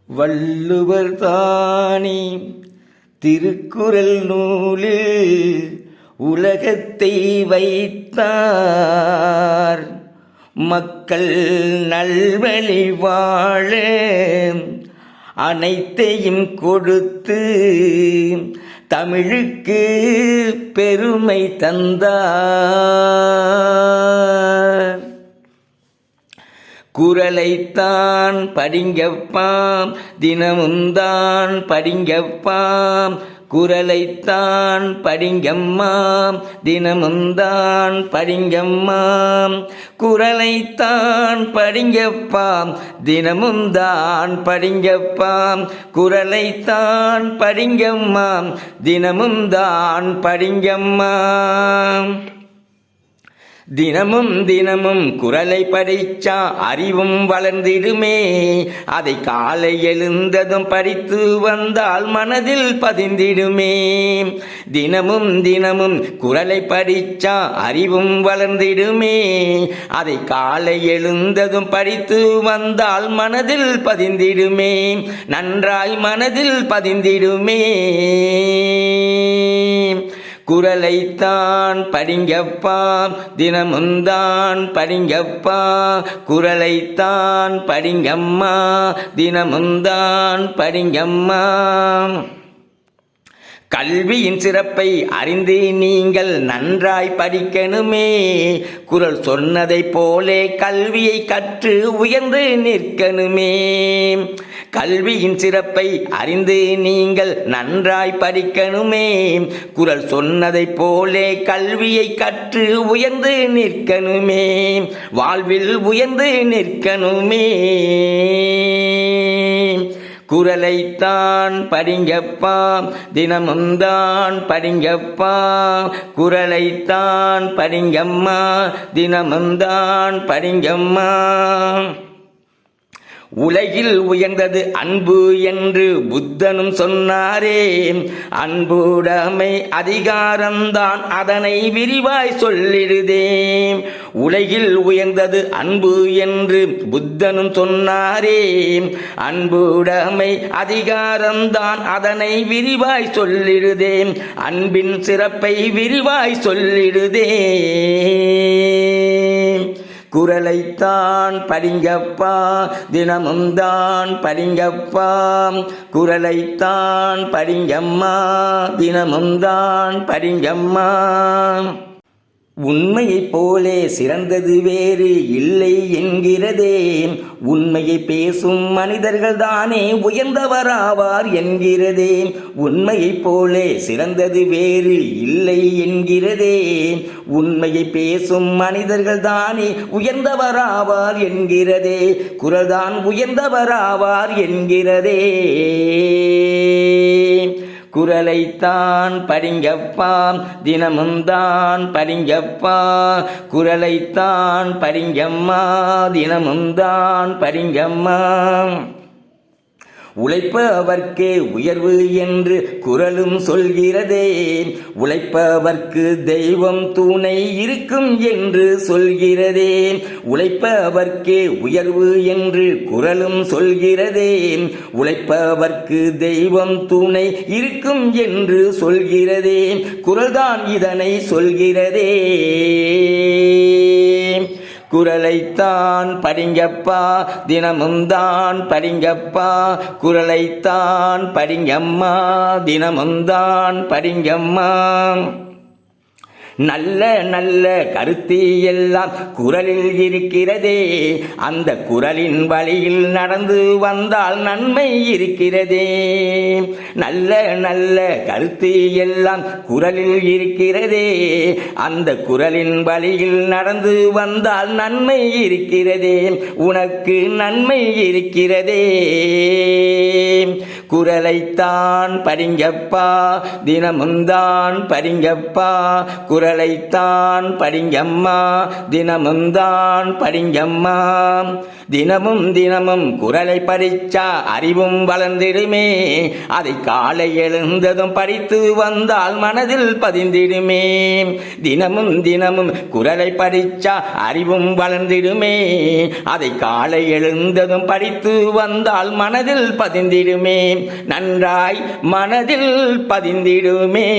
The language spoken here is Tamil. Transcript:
வள்ளுவர் தானே திருக்குறள் நூலில் உலகத்தை வைத்தார். மக்கள் நல்வழி வாழ அனைத்தையும் கொடுத்து தமிழுக்கு பெருமை தந்தார். குறளைத்தான் படிங்கப்பாம், தினமும் தான் படிங்கப்பாம். குறளைத்தான் படிங்கம்மாம், தினமும் தான் படிங்கம்மாம். குறளைத்தான் படிங்கப்பாம், தினமும் தான் படிங்கப்பாம். குறளைத்தான் படிங்கம்மாம், தினமும் தான் படிங்கம்மாம். தினமும் தினமும் குறளை படிச்சா அறிவும் வளர்ந்திடுமே. அதை காலை எழுந்ததும் படித்து வந்தால் மனதில் பதிந்திடுமே. தினமும் தினமும் குறளை படிச்சா அறிவும் வளர்ந்திடுமே. அதை காலை எழுந்ததும் படித்து வந்தால் மனதில் பதிந்திடுமே. நன்றாய் மனதில் பதிந்திடுமே. குறளைத்தான் படிங்கப்பா, தினமும் தான் படிங்கப்பா. குறளைத்தான் படிங்கம்மா, தினமும் தான் படிங்கம்மா. கல்வியின் சிறப்பை அறிந்து நீங்கள் நன்றாய் படிக்கணுமே. குறள் சொன்னதை போலே கல்வியை கற்று உயர்ந்து நிற்கணுமே. கல்வியின் சிறப்பை அறிந்து நீங்கள் நன்றாய் படிக்கணுமே. குறள் சொன்னதை போலே கல்வியை கற்று உயர்ந்து நிற்கணுமே. வாழ்வில் உயர்ந்து நிற்கணுமே. குறளைத்தான் படிங்கப்பா, தினமும் தான் படிங்கப்பா. குறளைத்தான் படிங்கம்மா, தினமும் தான் படிங்கம்மா. உலகில் உயர்ந்தது அன்பு என்று புத்தனும் சொன்னாரே. அன்புடைமை அதிகாரம்தான், அதனை விரிவாய் சொல்லிடுதே. உலகில் உயர்ந்தது அன்பு என்று புத்தனும் சொன்னாரே. அன்புடைமை அதிகாரம்தான், அதனை விரிவாய் சொல்லிடுதே. அன்பின் சிறப்பை விரிவாய் சொல்லிடுதே. குறளைத்தான் படிங்கப்பா, தினமும் தான் படிங்கப்பா. குறளைத்தான் படிங்கம்மா, தினமும் தான் படிங்கம்மா. உண்மையைப் போலே சிறந்தது வேறு இல்லை என்கிறதே. உண்மையை பேசும் மனிதர்கள் தானே உயர்ந்தவராவார் என்கிறதே. உண்மையைப் போலே சிறந்தது வேறு இல்லை என்கிறதே. உண்மையை பேசும் மனிதர்கள் தானே உயர்ந்தவராவார் என்கிறதே. குறள்தான் உயர்ந்தவராவார் என்கிறதே. குறளைத்தான் படிங்கப்பா, தினமும் தான் படிங்கப்பா. குறளைத்தான் படிங்கம்மா, தினமும் தான் படிங்கம்மா. உழைப்பவர்க்கே உயர்வு என்று குறளும் சொல்கிறதே. உழைப்பவர்க்கு தெய்வம் துணை இருக்கும் என்று சொல்கிறதே. உழைப்பவர்க்கே உயர்வு என்று குறளும் சொல்கிறதே. உழைப்பவர்க்கு தெய்வம் துணை இருக்கும் என்று சொல்கிறதே. குறள்தான் இதனை சொல்கிறதே. குறளைத்தான் படிங்கப்பா, தினமும் தான் படிங்கப்பா. குறளைத்தான் படிங்கம்மா, தினமும் தான் படிங்கம்மா. நல்ல நல்ல கருத்து எல்லாம் குறளில் இருக்கிறதே. அந்த குறளின் வழியில் நடந்து வந்தால் நன்மை இருக்கிறதே. நல்ல நல்ல கருத்து எல்லாம் குறளில் இருக்கிறதே. அந்த குறளின் வழியில் நடந்து வந்தால் நன்மை இருக்கிறதே. உனக்கு நன்மை இருக்கிறதே. குறளைத்தான் படிங்கப்பா, தினமும் தான் படிங்கப்பா. குரலைத்தான் படிங்கம்மா, தினமும் தான் படிங்கம்மா. தினமும் தினமும் குரலை படிச்சா அறிவும் வளர்ந்திடுமே, அதை காலை எழுந்ததும் படித்து வந்தால் மனதில் பதிந்திடுமே. தினமும் தினமும் குரலை படிச்சா அறிவும் வளர்ந்திடுமே, அதை காலை எழுந்ததும் படித்து வந்தால் மனதில் பதிந்திடுமே, நன்றாய் மனதில் பதிந்திடுமே.